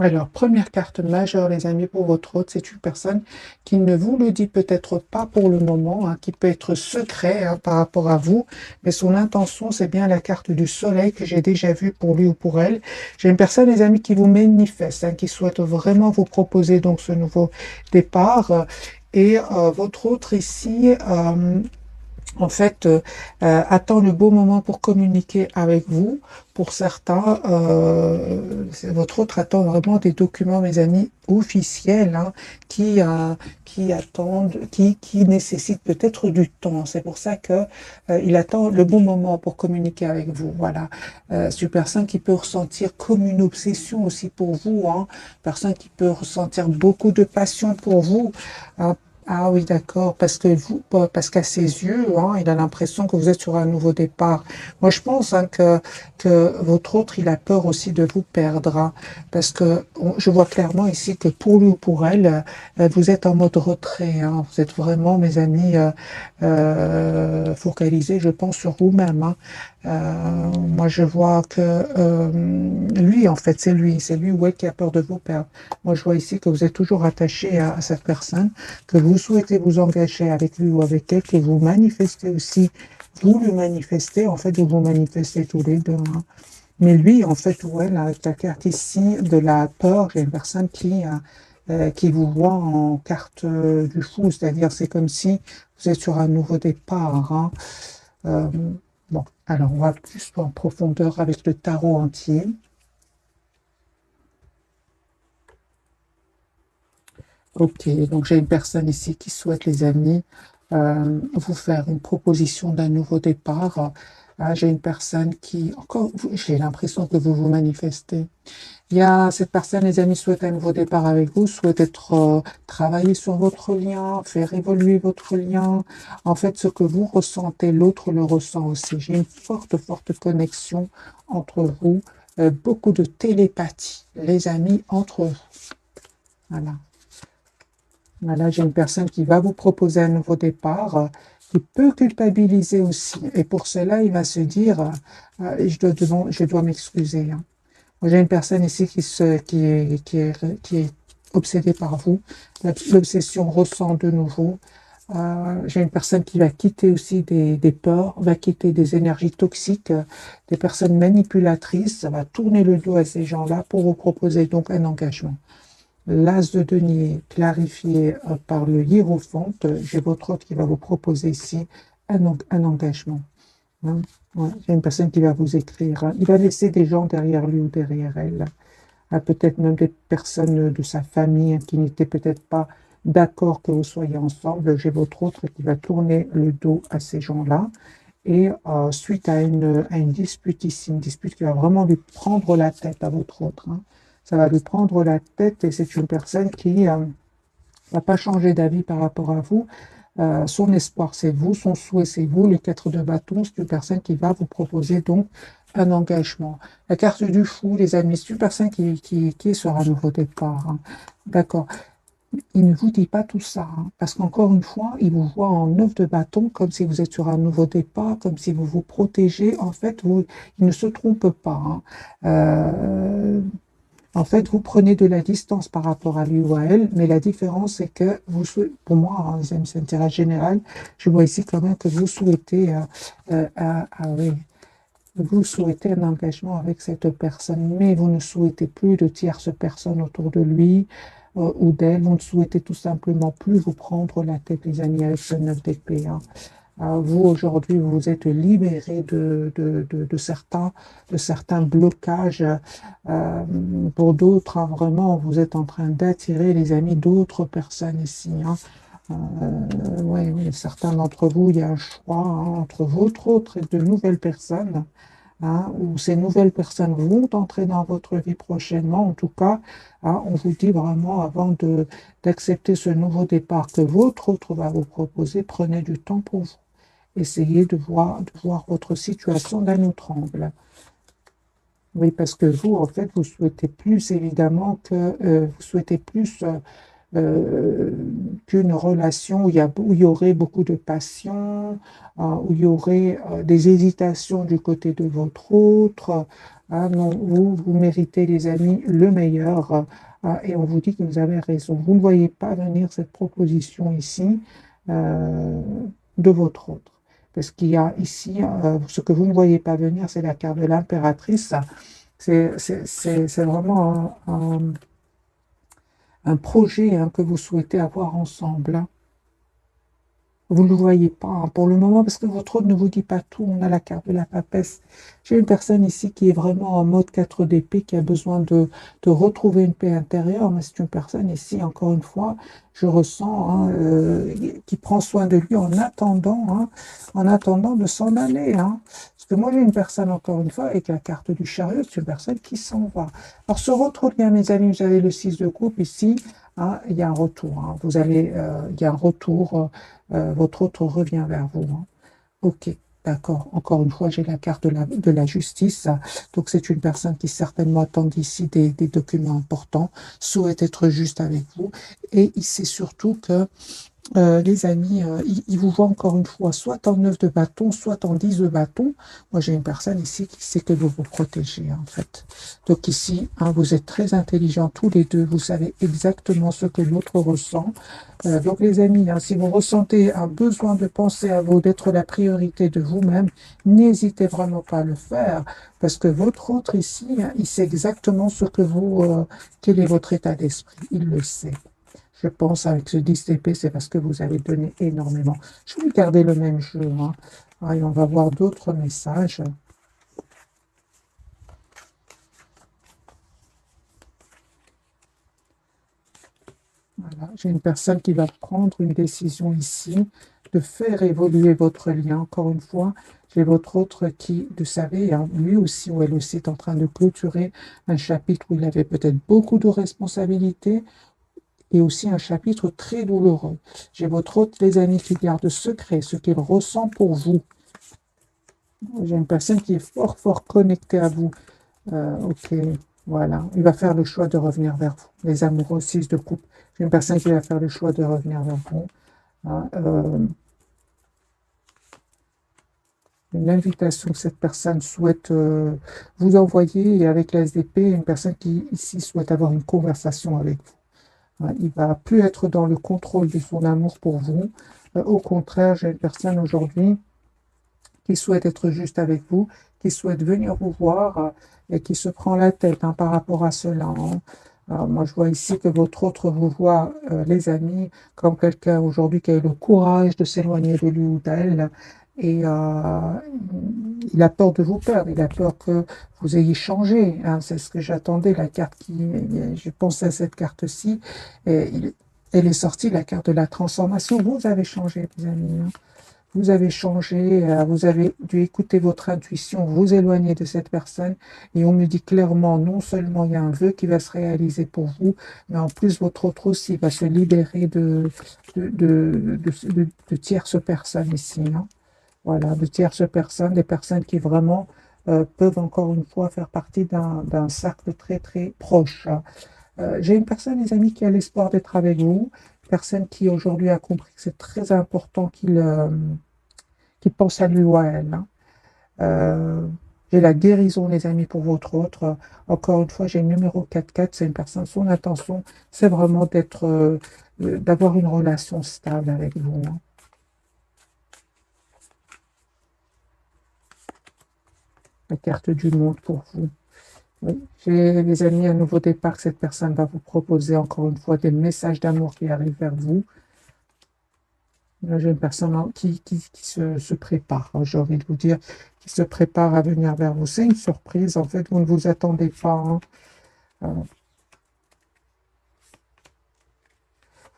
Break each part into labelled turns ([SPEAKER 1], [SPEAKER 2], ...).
[SPEAKER 1] Alors, première carte majeure, les amis, pour votre hôte, c'est une personne qui ne vous le dit peut-être pas pour le moment, hein, qui peut être secret hein, par rapport à vous, mais son intention, c'est bien la carte du soleil que j'ai déjà vue pour lui ou pour elle. J'ai une personne, les amis, qui vous manifeste, hein, qui souhaite vraiment vous proposer donc ce nouveau départ. Et votre autre ici, en fait, attend le beau moment pour communiquer avec vous. Pour certains, votre autre attend vraiment des documents, mes amis, officiels, hein, qui, euh, qui attendent, qui nécessitent peut-être du temps. C'est pour ça que il attend le bon moment pour communiquer avec vous. Voilà. C'est une personne qui peut ressentir comme une obsession aussi pour vous, hein. Personne qui peut ressentir beaucoup de passion pour vous, hein. Ah oui, d'accord, parce que vous, parce qu'à ses yeux, hein, il a l'impression que vous êtes sur un nouveau départ. Moi, je pense hein, que votre autre, il a peur aussi de vous perdre, hein, parce que je vois clairement ici que pour lui ou pour elle, vous êtes en mode retrait, hein. Vous êtes vraiment, mes amis, focalisés, je pense, sur vous-même, hein. Moi, je vois que lui, en fait, c'est lui ou elle qui a peur de vous perdre. Moi, je vois ici que vous êtes toujours attaché à cette personne, que vous souhaitez vous engager avec lui ou avec elle, que vous manifestez aussi, vous le manifestez, en fait, vous vous manifestez tous les deux, hein. Mais lui, en fait, ou elle, avec la carte ici de la peur, j'ai une personne qui vous voit en carte du fou, c'est-à-dire c'est comme si vous êtes sur un nouveau départ, hein. Euh, bon, alors on va plus en profondeur avec le tarot entier. Ok, donc j'ai une personne ici qui souhaite, les amis, vous faire une proposition d'un nouveau départ. J'ai une personne qui, encore, j'ai l'impression que vous vous manifestez. Il y a cette personne, les amis, souhaite un nouveau départ avec vous, souhaite être, travailler sur votre lien, faire évoluer votre lien. En fait, ce que vous ressentez, l'autre le ressent aussi. J'ai une forte, forte connexion entre vous, beaucoup de télépathie, les amis, entre vous. Voilà. Voilà, j'ai une personne qui va vous proposer un nouveau départ, qui peut culpabiliser aussi. Et pour cela, il va se dire, je dois m'excuser, hein. Moi, j'ai une personne ici qui est obsédée par vous. L'obsession ressent de nouveau. J'ai une personne qui va quitter aussi des peurs, va quitter des énergies toxiques, des personnes manipulatrices. Ça va tourner le dos à ces gens-là pour vous proposer donc un engagement. L'as de denier clarifié par le hiérophante, j'ai votre hôte qui va vous proposer ici un engagement, hein. Ouais, il y a une personne qui va vous écrire, hein. Il va laisser des gens derrière lui ou derrière elle, hein. Peut-être même des personnes de sa famille hein, qui n'étaient peut-être pas d'accord que vous soyez ensemble. J'ai votre autre qui va tourner le dos à ces gens-là. Et suite à une dispute ici, une dispute qui va vraiment lui prendre la tête à votre autre, hein. Ça va lui prendre la tête et c'est une personne qui va pas changer d'avis par rapport à vous. Son espoir, c'est vous, son souhait, c'est vous. Le 4 de bâton, c'est une personne qui va vous proposer donc un engagement. La carte du fou, les amis, c'est une personne qui est sur un nouveau départ, hein. D'accord. Il ne vous dit pas tout ça, hein, parce qu'encore une fois, il vous voit en 9 de bâton, comme si vous êtes sur un nouveau départ, comme si vous vous protégez. En fait, il ne se trompe pas, hein. En fait, vous prenez de la distance par rapport à lui ou à elle, mais la différence, c'est que pour moi, hein, c'est un tirage général, je vois ici quand même que vous souhaitez, oui, vous souhaitez un engagement avec cette personne, mais vous ne souhaitez plus de tierces personnes autour de lui ou d'elle. Vous ne souhaitez tout simplement plus vous prendre la tête, les amis, avec ce 9 d'épée, hein. Vous, aujourd'hui, vous vous êtes libéré de certains blocages. Pour d'autres, hein, vraiment, vous êtes en train d'attirer, les amis, d'autres personnes ici, hein. Oui, oui, certains d'entre vous, il y a un choix hein, entre votre autre et de nouvelles personnes, hein, où ces nouvelles personnes vont entrer dans votre vie prochainement. En tout cas, hein, on vous dit vraiment, avant d'accepter ce nouveau départ que votre autre va vous proposer, prenez du temps pour vous. Essayez de voir votre situation d'un autre angle. Oui, parce que vous, en fait, vous souhaitez plus, évidemment, que vous souhaitez plus. euh, qu'une relation où il y aurait beaucoup de passion, où il y aurait des hésitations du côté de votre autre. Non, vous méritez, les amis, le meilleur. Et on vous dit que vous avez raison. Vous ne voyez pas venir cette proposition ici euh, de votre autre. Parce qu'il y a ici, ce que vous ne voyez pas venir, c'est la carte de l'impératrice. C'est vraiment un projet, hein, que vous souhaitez avoir ensemble, hein. Vous ne le voyez pas, hein, pour le moment, parce que votre hôte ne vous dit pas tout. On a la carte de la papesse. J'ai une personne ici qui est vraiment en mode 4 d'épée, qui a besoin de retrouver une paix intérieure. Mais c'est une personne ici, encore une fois, je ressens, hein, qui prend soin de lui en attendant de s'en aller, hein. Parce que moi, j'ai une personne, encore une fois, avec la carte du chariot, c'est une personne qui s'en va. Alors, ce retour, bien, mes amis, vous avez le 6 de coupe ici, hein, il y a un retour, hein. Il y a un retour. Votre autre revient vers vous, hein. Ok, d'accord. Encore une fois, j'ai la carte de la justice. Donc, c'est une personne qui certainement attend d'ici des documents importants, souhaite être juste avec vous. Et il sait surtout que les amis, ils vous voient encore une fois, soit en 9 de bâton, soit en 10 de bâton. Moi, j'ai une personne ici qui sait que vous vous protégez, en fait. Donc ici, hein, vous êtes très intelligents tous les deux. Vous savez exactement ce que l'autre ressent. Donc les amis, hein, si vous ressentez un besoin de penser à vous, d'être la priorité de vous-même, n'hésitez vraiment pas à le faire. Parce que votre autre ici, hein, il sait exactement ce que quel est votre état d'esprit. Il le sait. Je pense avec ce 10 d'épée, c'est parce que vous avez donné énormément. Je vais garder le même jeu, hein. Et on va voir d'autres messages. Voilà. J'ai une personne qui va prendre une décision ici, de faire évoluer votre lien. Encore une fois, j'ai votre autre qui, vous savez, hein, lui aussi ou elle aussi est en train de clôturer un chapitre où il avait peut-être beaucoup de responsabilités, et aussi un chapitre très douloureux. J'ai votre autre, les amis, qui garde secret ce qu'il ressent pour vous. J'ai une personne qui est fort, fort connectée à vous. Ok, voilà. Il va faire le choix de revenir vers vous. Les amoureux 6 de coupe. J'ai une personne qui va faire le choix de revenir vers vous. Hein, une invitation que cette personne souhaite vous envoyer, et avec la SDP, une personne qui ici souhaite avoir une conversation avec vous. Hein, il ne va plus être dans le contrôle de son amour pour vous. Au contraire, j'ai une personne aujourd'hui qui souhaite être juste avec vous, qui souhaite venir vous voir, et qui se prend la tête, hein, par rapport à cela, hein. Alors, moi, je vois ici que votre autre vous voit, les amis, comme quelqu'un aujourd'hui qui a eu le courage de s'éloigner de lui ou d'elle. Et il a peur de vous perdre, il a peur que vous ayez changé, hein. C'est ce que j'attendais, la carte je pensais à cette carte-ci, et elle est sortie, la carte de la transformation. Vous avez changé, mes amis, hein. Vous avez changé, vous avez dû écouter votre intuition, vous éloigner de cette personne. Et on me dit clairement, non seulement il y a un vœu qui va se réaliser pour vous, mais en plus votre autre aussi va se libérer de tierces personnes ici, hein. Voilà, de tierces personnes, des personnes qui vraiment peuvent encore une fois faire partie d'un cercle très très proche, hein. J'ai une personne, les amis, qui a l'espoir d'être avec vous, une personne qui aujourd'hui a compris que c'est très important qu'il pense à lui ou à elle, hein. Euh, j'ai la guérison, les amis, pour votre autre. Encore une fois, j'ai le numéro 44, c'est une personne, son intention, c'est vraiment d'avoir une relation stable avec vous, hein. La carte du monde pour vous. Oui. J'ai, les amis, un nouveau départ que cette personne va vous proposer, encore une fois, des messages d'amour qui arrivent vers vous. Là, j'ai une personne qui se prépare, hein, j'ai envie de vous dire, qui se prépare à venir vers vous. C'est une surprise, en fait, vous ne vous attendez pas, hein. Euh,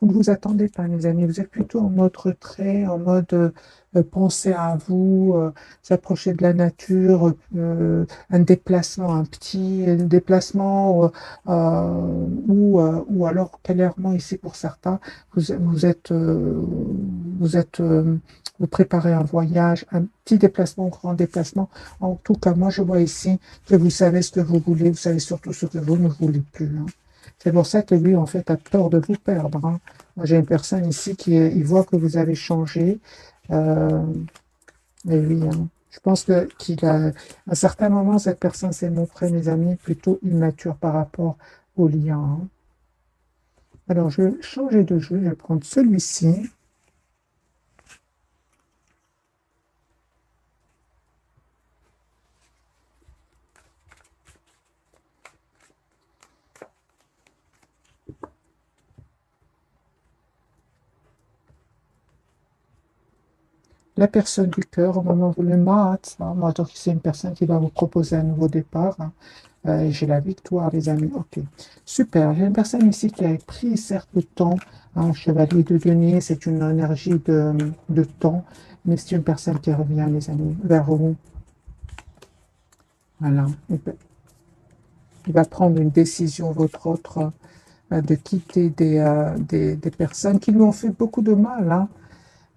[SPEAKER 1] Vous ne vous attendez pas, mes amis. Vous êtes plutôt en mode retrait, en mode penser à vous, s'approcher de la nature, un déplacement, un petit déplacement, ou alors clairement ici pour certains, vous êtes, vous préparez un voyage, un petit déplacement, un grand déplacement. En tout cas, moi, je vois ici que vous savez ce que vous voulez, vous savez surtout ce que vous ne voulez plus, hein. C'est pour ça que lui, en fait, a peur de vous perdre, hein. Moi, j'ai une personne ici qui il voit que vous avez changé. Euh, et oui, hein. Je pense que qu'il a, à un certain moment, cette personne s'est montrée, mes amis, plutôt immature par rapport au lien, hein. Alors, je vais changer de jeu, je vais prendre celui-ci. La personne du cœur, au moment où le mat, hein, moi, donc c'est une personne qui va vous proposer un nouveau départ, hein. J'ai la victoire, les amis. Ok, super. J'ai une personne ici qui a pris certes le temps, hein, chevalier de denier, c'est une énergie de temps, mais c'est une personne qui revient, les amis, vers vous. Voilà. Il va prendre une décision, votre autre, de quitter des personnes qui lui ont fait beaucoup de mal, hein.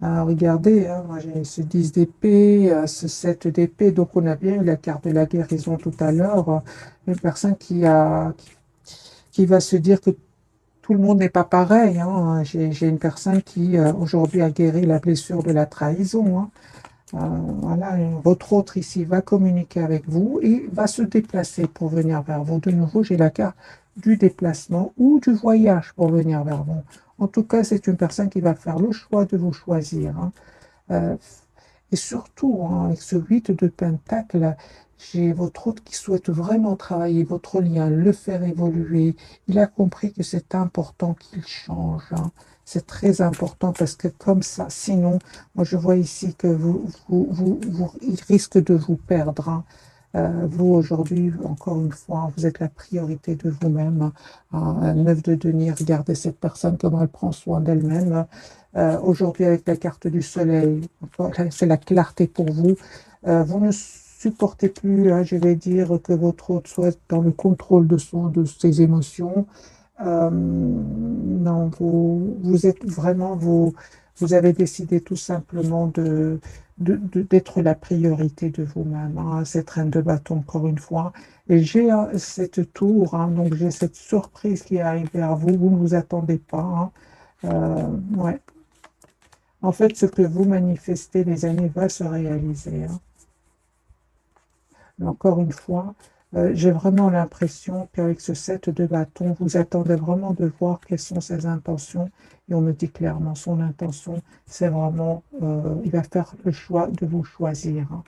[SPEAKER 1] Regardez, hein, moi j'ai ce 10 d'épée, ce 7 d'épée, donc on a bien eu la carte de la guérison tout à l'heure. Une personne qui va se dire que tout le monde n'est pas pareil, hein. J'ai une personne qui aujourd'hui a guéri la blessure de la trahison, hein. Voilà, votre autre ici va communiquer avec vous et va se déplacer pour venir vers vous. De nouveau, j'ai la carte du déplacement ou du voyage pour venir vers vous. En tout cas, c'est une personne qui va faire le choix de vous choisir, hein. Euh, et surtout, hein, avec ce 8 de Pentacle, j'ai votre hôte qui souhaite vraiment travailler votre lien, le faire évoluer. Il a compris que c'est important qu'il change, hein. C'est très important parce que comme ça, sinon, moi je vois ici que il risque de vous perdre, hein. Vous, aujourd'hui, encore une fois, vous êtes la priorité de vous-même, hein. Un 9 de denier, regardez cette personne, comment elle prend soin d'elle-même. Aujourd'hui, avec la carte du soleil, c'est la clarté pour vous. Vous ne supportez plus, hein, je vais dire, que votre hôte soit dans le contrôle de ses émotions. Non, vous êtes vraiment, vous avez décidé tout simplement d'être la priorité de vous-même, hein, cette reine de bâton, encore une fois. Et j'ai cette tour, hein, donc j'ai cette surprise qui arrive vers vous, vous ne vous attendez pas, hein. Ouais. En fait, ce que vous manifestez, les amis, va se réaliser, hein. Mais encore une fois, j'ai vraiment l'impression qu'avec ce 7 de bâton, vous attendez vraiment de voir quelles sont ses intentions. Et on me dit clairement, son intention, c'est vraiment, il va faire le choix de vous choisir, hein.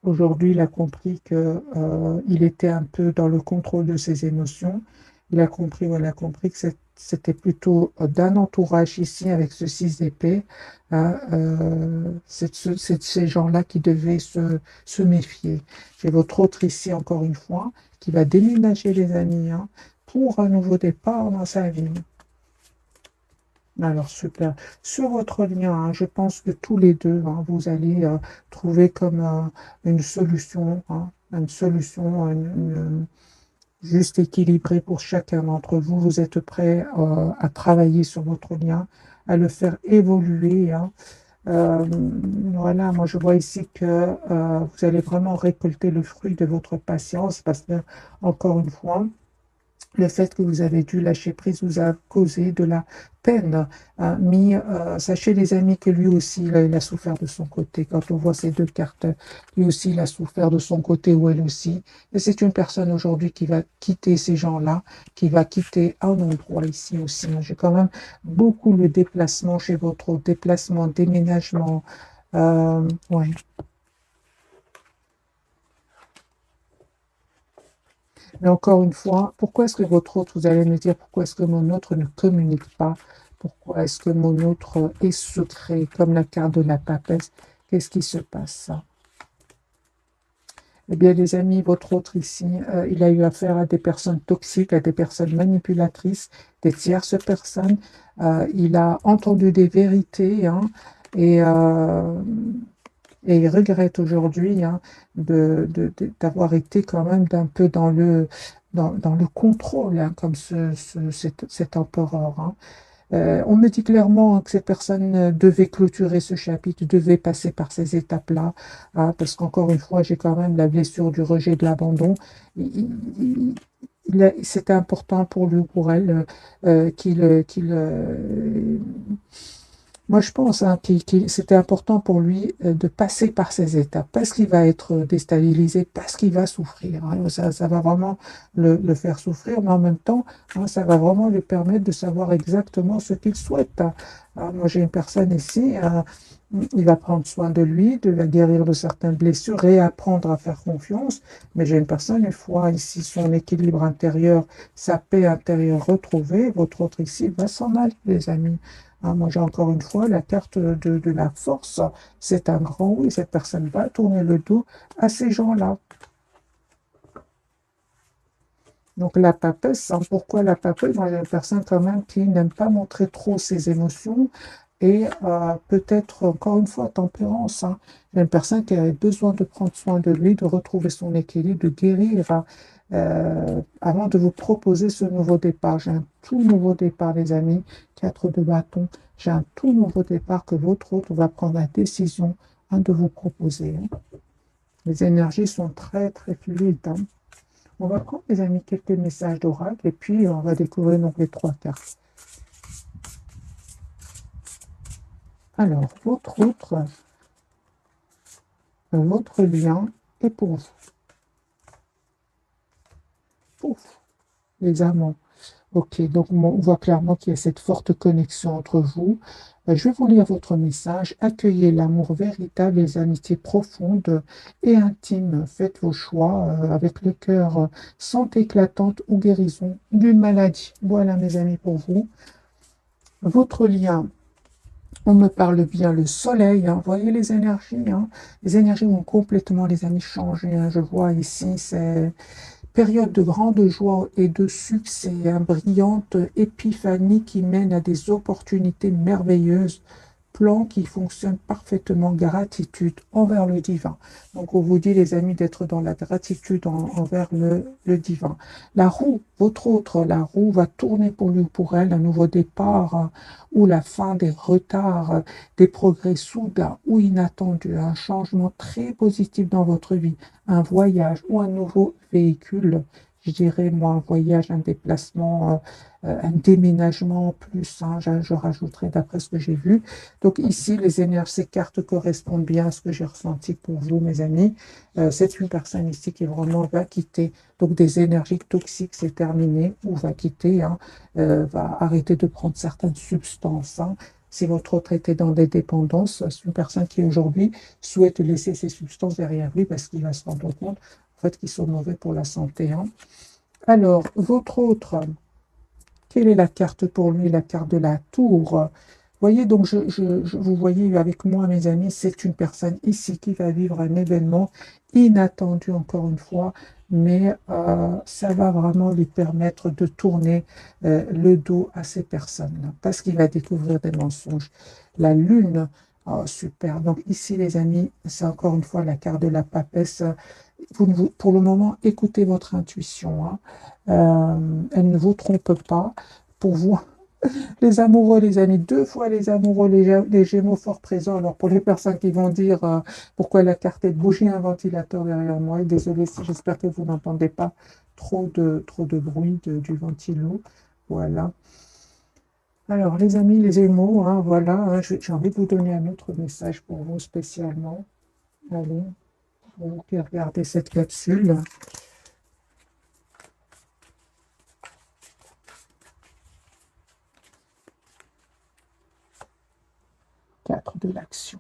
[SPEAKER 1] Aujourd'hui, il a compris que il était un peu dans le contrôle de ses émotions. Il a compris, voilà, compris que c'était plutôt d'un entourage ici avec ce 6 d'épée, hein. C'est de ces gens-là qui devaient se méfier. J'ai votre autre ici, encore une fois, qui va déménager, les amis, hein, pour un nouveau départ dans sa vie. Alors, super. Sur votre lien, hein, je pense que tous les deux, hein, vous allez trouver comme une solution, hein, une solution juste équilibrée pour chacun d'entre vous. Vous êtes prêts à travailler sur votre lien, à le faire évoluer, hein. Euh, voilà, moi je vois ici que vous allez vraiment récolter le fruit de votre patience parce que, encore une fois, le fait que vous avez dû lâcher prise vous a causé de la peine, hein. Mais sachez, les amis, que lui aussi, il a souffert de son côté. Quand on voit ces deux cartes, lui aussi, il a souffert de son côté, ou elle aussi. Et c'est une personne aujourd'hui qui va quitter ces gens-là, qui va quitter un endroit ici aussi. J'ai quand même beaucoup le déplacement chez votre déplacement, déménagement. Ouais. Mais encore une fois, pourquoi est-ce que votre autre, vous allez me dire, pourquoi est-ce que mon autre ne communique pas? Pourquoi est-ce que mon autre est secret, comme la carte de la papesse? Qu'est-ce qui se passe? Eh bien, les amis, votre autre ici, il a eu affaire à des personnes toxiques, à des personnes manipulatrices, des tierces personnes. Il a entendu des vérités, hein, et, euh, et il regrette aujourd'hui, hein, d'avoir été quand même d'un peu dans le contrôle, hein, comme cet empereur, hein. On me dit clairement que cette personne devait clôturer ce chapitre, devait passer par ces étapes-là, hein, parce qu'encore une fois, j'ai quand même la blessure du rejet, de l'abandon. Il, c'était important pour lui ou pour elle moi, je pense hein, c'était important pour lui de passer par ces étapes, parce qu'il va être déstabilisé, parce qu'il va souffrir. Hein. Ça va vraiment le faire souffrir, mais en même temps, hein, ça va vraiment lui permettre de savoir exactement ce qu'il souhaite. Hein. Alors, moi, j'ai une personne ici, il va prendre soin de lui, de la guérir de certaines blessures, réapprendre à faire confiance. Mais j'ai une personne, une fois ici, son équilibre intérieur, sa paix intérieure retrouvée, votre autre ici va s'en aller, les amis. Hein, moi, j'ai encore une fois la carte de la force. C'est un grand oui. Cette personne va tourner le dos à ces gens-là. Donc, la papesse, hein, pourquoi la papesse? Moi, j'ai une personne quand même qui n'aime pas montrer trop ses émotions et peut-être, encore une fois, tempérance. Hein. J'ai une personne qui avait besoin de prendre soin de lui, de retrouver son équilibre, de guérir hein, avant de vous proposer ce nouveau départ. J'ai un tout nouveau départ, les amis, 4 de bâton. J'ai un tout nouveau départ que votre autre va prendre la décision hein, de vous proposer. Hein. Les énergies sont très, très fluides. Hein. On va prendre, les amis, quelques messages d'oracle et puis on va découvrir donc les 3 cartes. Alors, votre lien est pour vous. Pouf, les amants. Ok, donc on voit clairement qu'il y a cette forte connexion entre vous. Je vais vous lire votre message. Accueillez l'amour véritable, les amitiés profondes et intimes. Faites vos choix avec le cœur, santé éclatante ou guérison d'une maladie. Voilà, mes amis, pour vous. Votre lien, on me parle bien le soleil. Hein. Vous voyez les énergies. Hein. Les énergies vont complètement, les amis, changer. Hein. Je vois ici, c'est période de grande joie et de succès, une brillante épiphanie qui mène à des opportunités merveilleuses, plan qui fonctionne parfaitement, gratitude envers le divin. Donc on vous dit les amis d'être dans la gratitude envers le divin. La roue, votre autre, la roue va tourner pour lui ou pour elle, un nouveau départ ou la fin des retards, des progrès soudains ou inattendus, un changement très positif dans votre vie, un voyage ou un nouveau véhicule, je dirais moi un voyage, un déplacement, un déménagement plus, hein, je rajouterai d'après ce que j'ai vu. Donc ici, les énergies, ces cartes correspondent bien à ce que j'ai ressenti pour vous, mes amis. C'est une personne ici qui vraiment va quitter donc des énergies toxiques, c'est terminé, ou va quitter, hein, va arrêter de prendre certaines substances. Hein. Si votre autre était dans des dépendances, c'est une personne qui aujourd'hui souhaite laisser ces substances derrière lui parce qu'il va se rendre compte en fait, qu'ils sont mauvais pour la santé. Hein. Alors, votre autre, quelle est la carte pour lui? La carte de la tour. Voyez, donc vous voyez avec moi, mes amis, c'est une personne ici qui va vivre un événement inattendu, encore une fois, mais ça va vraiment lui permettre de tourner le dos à ces personnes-là, parce qu'il va découvrir des mensonges. La lune, oh, super. Donc ici, les amis, c'est encore une fois la carte de la papesse. Pour le moment, écoutez votre intuition. Hein. Elle ne vous trompe pas. Pour vous, les amoureux, les amis, 2 fois les amoureux, les Gémeaux fort présents. Alors pour les personnes qui vont dire pourquoi la carte est de bouger un ventilateur derrière moi, et désolé, j'espère que vous n'entendez pas trop de bruit du ventilo. Voilà. Alors les amis, les Gémeaux, hein, voilà, hein, j'ai envie de vous donner un autre message pour vous spécialement. Allez, vous qui regardez cette capsule. 4 de l'action.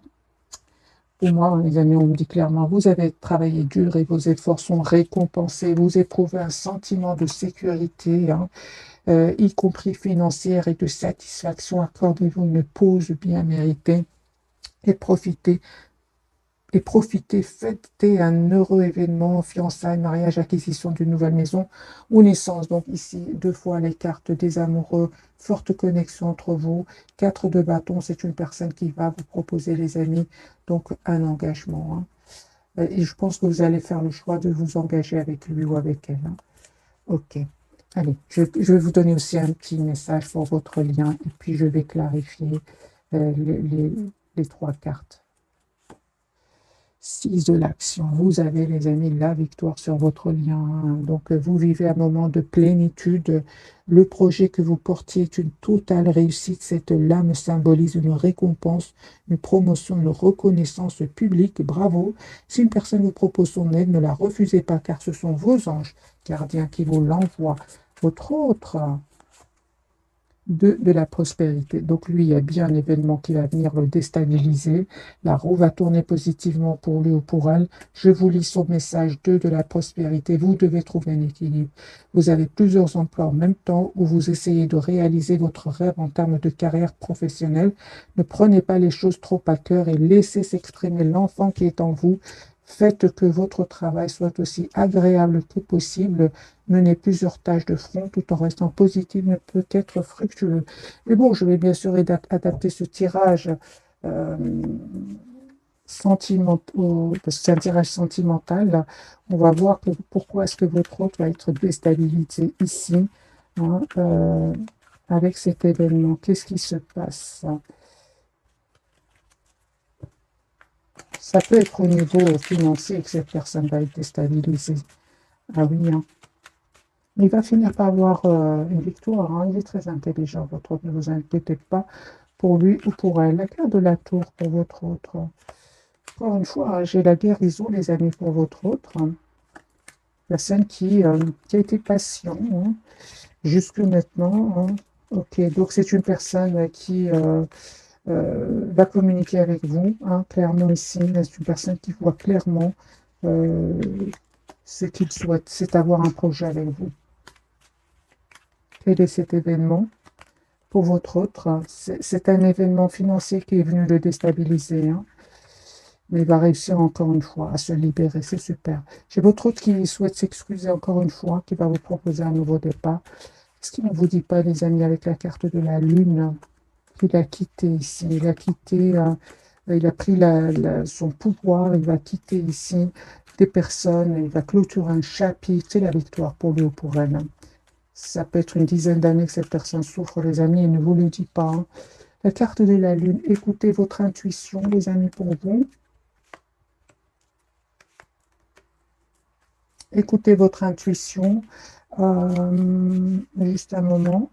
[SPEAKER 1] Pour moi, les amis, on me dit clairement, vous avez travaillé dur et vos efforts sont récompensés. Vous éprouvez un sentiment de sécurité, hein, y compris financière et de satisfaction. Accordez-vous une pause bien méritée et profitez, fêtez un heureux événement, fiançailles, mariage, acquisition d'une nouvelle maison ou naissance. Donc ici, 2 fois les cartes des amoureux, forte connexion entre vous. 4 de bâton, c'est une personne qui va vous proposer, les amis, donc un engagement. Hein. Et je pense que vous allez faire le choix de vous engager avec lui ou avec elle. Hein. Ok. Allez, je vais vous donner aussi un petit message pour votre lien et puis je vais clarifier les 3 cartes. 6 de l'action. Vous avez, les amis, la victoire sur votre lien, hein. Donc, vous vivez un moment de plénitude. Le projet que vous portiez est une totale réussite. Cette lame symbolise une récompense, une promotion, une reconnaissance publique. Bravo. Si une personne vous propose son aide, ne la refusez pas, car ce sont vos anges gardiens qui vous l'envoient. Votre autre de la prospérité. Donc lui, il y a bien un événement qui va venir le déstabiliser. La roue va tourner positivement pour lui ou pour elle. Je vous lis son message 2 de la prospérité. Vous devez trouver un équilibre. Vous avez plusieurs emplois en même temps où vous essayez de réaliser votre rêve en termes de carrière professionnelle. Ne prenez pas les choses trop à cœur et laissez s'exprimer l'enfant qui est en vous. Faites que votre travail soit aussi agréable que possible. Mener plusieurs tâches de front tout en restant positif ne peut être fructueux. Mais bon, je vais bien sûr adapter ce tirage euh, sentimental, parce que c'est un tirage sentimental. On va voir pourquoi est-ce que votre hôte va être déstabilisé ici, hein, avec cet événement. Qu'est-ce qui se passe? Ça peut être au niveau financier que cette personne va être déstabilisée. Ah oui, hein. Il va finir par avoir une victoire, hein. Il est très intelligent, votre autre. Ne vous inquiétez pas pour lui ou pour elle. La carte de la tour pour votre autre. Encore une fois, j'ai la guérison, les amis, pour votre autre. Personne qui a été patient, hein, jusque maintenant, hein. Ok, donc c'est une personne qui va communiquer avec vous, hein, clairement ici. C'est une personne qui voit clairement euh, ce qu'il souhaite, c'est avoir un projet avec vous. Quel est cet événement pour votre autre? C'est un événement financier qui est venu le déstabiliser, hein. Mais il va réussir encore une fois à se libérer, c'est super. J'ai votre autre qui souhaite s'excuser encore une fois, qui va vous proposer un nouveau départ. Ce qu'il ne vous dit pas, les amis, avec la carte de la lune, qu'il a quitté ici, il a quitté, il a pris son pouvoir, il va quitter ici des personnes, il va clôturer un chapitre, c'est la victoire pour lui ou pour elle, hein. Ça peut être une dizaine d'années que cette personne souffre, les amis, et ne vous le dit pas, hein. La carte de la lune, écoutez votre intuition, les amis, pour vous. Écoutez votre intuition. Juste un moment.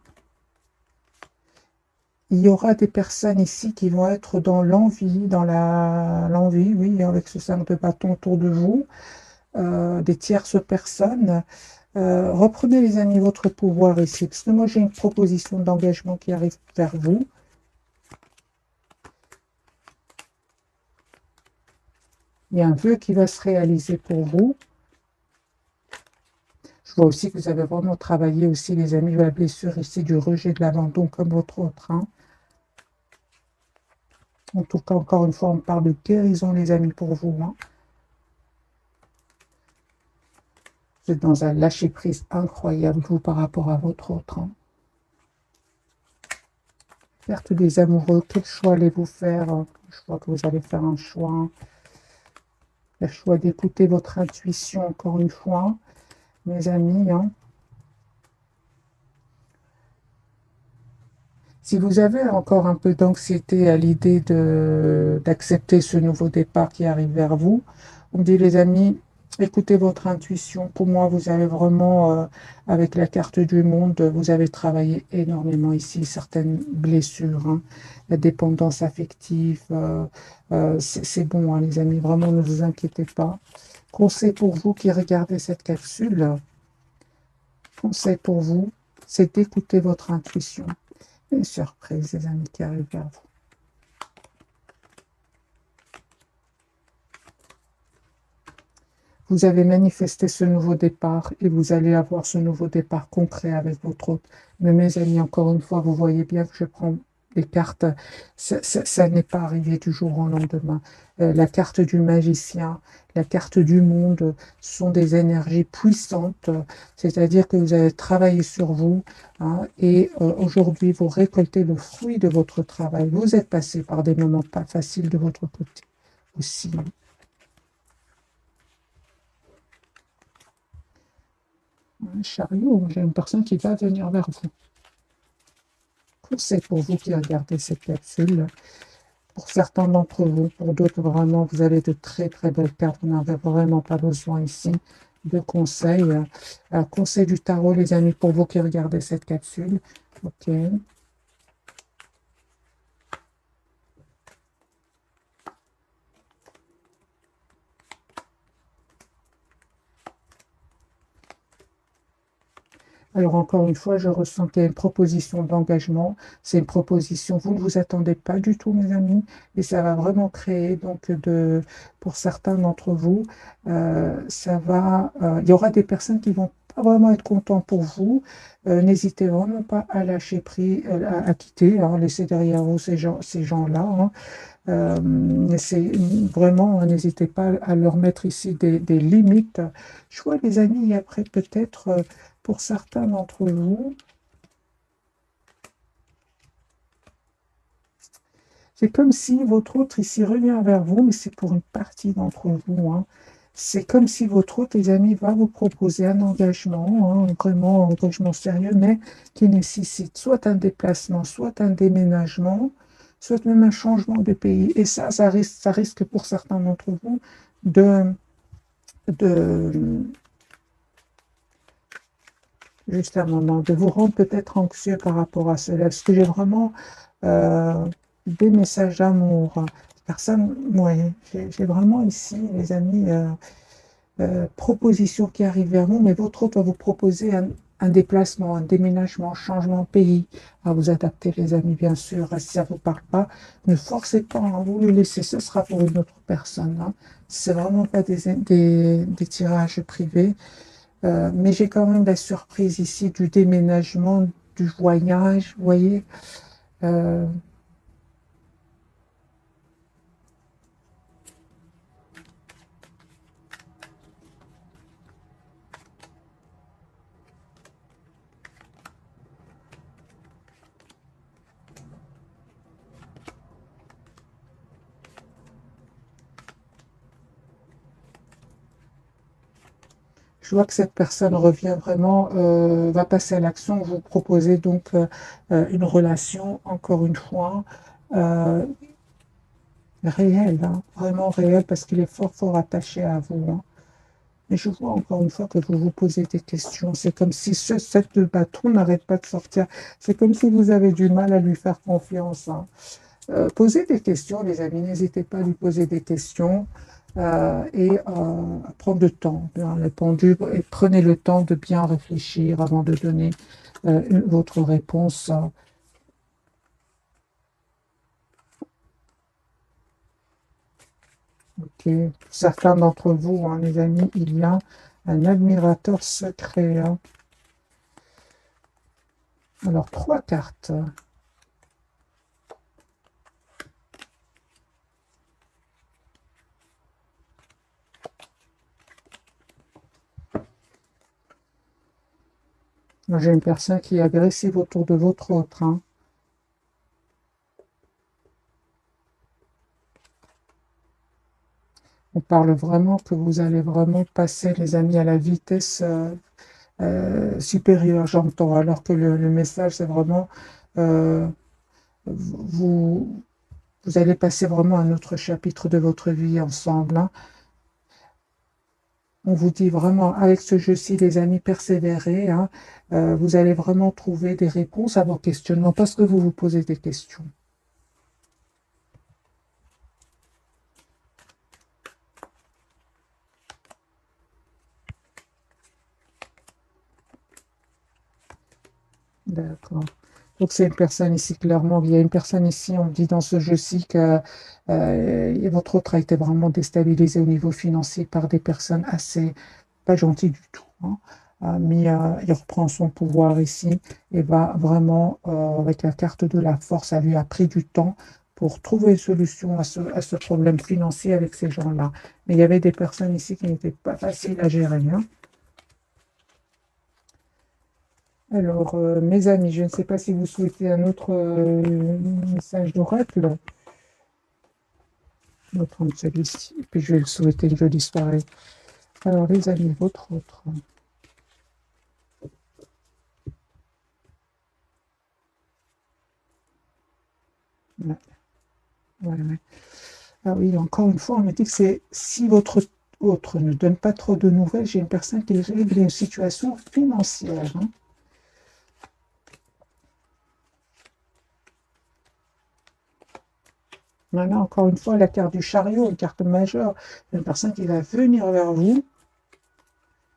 [SPEAKER 1] Il y aura des personnes ici qui vont être dans l'envie, l'envie, oui, avec ce 5 de bâton autour de vous, des tierces personnes. Reprenez, les amis, votre pouvoir ici, parce que moi, j'ai une proposition d'engagement qui arrive vers vous. Il y a un vœu qui va se réaliser pour vous. Je vois aussi que vous avez vraiment travaillé aussi, les amis, la blessure ici du rejet, de l'abandon, comme votre autre, hein. En tout cas, encore une fois, on parle de guérison, les amis, pour vous, hein. Vous êtes dans un lâcher-prise incroyable, vous, par rapport à votre autre, hein. Perte des amoureux, quel choix allez-vous faire? Je vois que vous allez faire un choix, hein. Le choix d'écouter votre intuition, encore une fois, mes amis, hein. Si vous avez encore un peu d'anxiété à l'idée d'accepter ce nouveau départ qui arrive vers vous, on me dit, les amis, écoutez votre intuition. Pour moi, vous avez vraiment, avec la carte du monde, vous avez travaillé énormément ici, certaines blessures, hein, la dépendance affective, c'est bon, hein, les amis, vraiment, ne vous inquiétez pas. Conseil pour vous qui regardez cette capsule, conseil pour vous, c'est d'écouter votre intuition. Une surprise, les amis, qui arrive vers vous. Vous avez manifesté ce nouveau départ et vous allez avoir ce nouveau départ concret avec votre hôte. Mais mes amis, encore une fois, vous voyez bien que je prends les cartes. Ça n'est pas arrivé du jour au lendemain. La carte du magicien, la carte du monde sont des énergies puissantes. C'est-à-dire que vous avez travaillé sur vous, hein, et aujourd'hui, vous récoltez le fruit de votre travail. Vous êtes passé par des moments pas faciles de votre côté aussi. Un chariot, j'ai une personne qui va venir vers vous. Conseil pour vous qui regardez cette capsule. pour certains d'entre vous. Pour d'autres, vraiment, vous avez de très très belles cartes. Vous n'avez vraiment pas besoin ici de conseils. Conseil du tarot, les amis, pour vous qui regardez cette capsule. Ok. Alors encore une fois, je ressens qu'il y a une proposition d'engagement. C'est une proposition, vous ne vous attendez pas du tout, mes amis, et ça va vraiment créer, donc, pour certains d'entre vous, il y aura des personnes qui vont pas vraiment être contents pour vous. N'hésitez vraiment pas à lâcher prise, à quitter, hein, laisser derrière vous ces gens-là. Hein. C'est vraiment, n'hésitez pas à leur mettre ici des limites. Je vois, les amis, après peut-être pour certains d'entre vous, c'est comme si votre autre ici revient vers vous, mais c'est pour une partie d'entre vous. Hein. C'est comme si votre autre, les amis, va vous proposer un engagement, hein, vraiment un engagement sérieux, mais qui nécessite soit un déplacement, soit un déménagement, soit même un changement de pays. Et ça risque pour certains d'entre vous de, de, juste un moment, de vous rendre peut-être anxieux par rapport à cela. Parce que j'ai vraiment euh, des messages d'amour. Personne, ouais, j'ai vraiment ici, les amis, propositions qui arrivent vers vous, mais votre autre va vous proposer un déplacement, un déménagement, changement de pays, à vous adapter, les amis, bien sûr. Si ça ne vous parle pas, ne forcez pas, hein, vous le laissez, ce sera pour une autre personne. Hein. C'est vraiment pas des tirages privés. Mais j'ai quand même la surprise ici du déménagement, du voyage, vous voyez. Euh, je vois que cette personne revient vraiment, va passer à l'action, vous proposez donc une relation, encore une fois, euh, réelle, hein, vraiment réelle, parce qu'il est fort, fort attaché à vous. Hein. Mais je vois encore une fois que vous vous posez des questions. C'est comme si cette bâton n'arrête pas de sortir. C'est comme si vous avez du mal à lui faire confiance. Hein. Posez des questions, les amis. N'hésitez pas à lui poser des questions et prendre le temps, bien répondu, et prenez le temps de bien réfléchir avant de donner votre réponse. Ok. Certains d'entre vous, hein, les amis, il y a un admirateur secret. Hein. Alors, trois cartes. J'ai une personne qui est agressive autour de votre autre. Hein. On parle vraiment que vous allez vraiment passer, les amis, à la vitesse supérieure, j'entends, alors que le message, c'est vraiment, euh, vous, vous allez passer vraiment à un autre chapitre de votre vie ensemble. Hein. On vous dit vraiment, avec ce jeu-ci, les amis, persévérez. Hein. Vous allez vraiment trouver des réponses à vos questionnements parce que vous vous posez des questions. D'accord. Donc c'est une personne ici, clairement, il y a une personne ici, on dit dans ce jeu-ci que votre autre a été vraiment déstabilisé au niveau financier par des personnes assez pas gentilles du tout. Hein. Mais il reprend son pouvoir ici et va vraiment, avec la carte de la force, ça lui a pris du temps pour trouver une solution à ce problème financier avec ces gens-là. Mais il y avait des personnes ici qui n'étaient pas faciles à gérer. Hein. Alors, mes amis, je ne sais pas si vous souhaitez un autre message d'oracle. Je vais prendre celui-ci, et puis je vais le souhaiter une jolie soirée. Alors, les amis, votre autre. Ouais, ouais. Ah oui, encore une fois, on me dit que c'est si votre autre ne donne pas trop de nouvelles, j'ai une personne qui règle une situation financière, hein. Maintenant, encore une fois, la carte du chariot, une carte majeure, une personne qui va venir vers vous.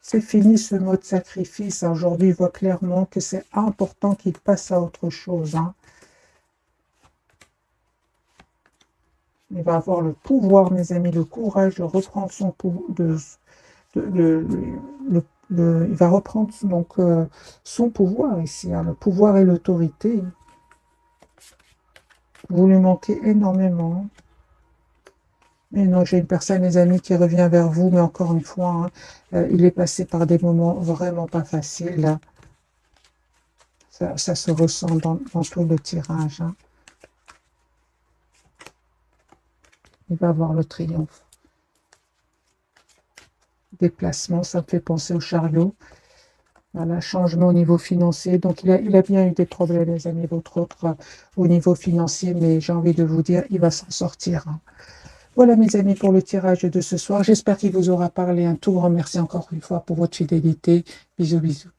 [SPEAKER 1] C'est fini ce mode sacrifice. Aujourd'hui, il voit clairement que c'est important qu'il passe à autre chose, hein. Il va avoir le pouvoir, mes amis, le courage de reprendre son pouvoir, il va reprendre donc son pouvoir ici, hein, le pouvoir et l'autorité. Vous lui manquez énormément. Mais non, j'ai une personne, les amis, qui revient vers vous, mais encore une fois, hein, il est passé par des moments vraiment pas faciles, hein. Ça se ressent dans tout le tirage, hein. Il va avoir le triomphe. Déplacement, ça me fait penser au chariot. Voilà, changement au niveau financier. Donc, il a bien eu des problèmes, les amis, votre autre, au niveau financier, mais j'ai envie de vous dire, il va s'en sortir, hein. Voilà, mes amis, pour le tirage de ce soir. J'espère qu'il vous aura parlé. Un tout grand merci encore une fois pour votre fidélité. Bisous, bisous.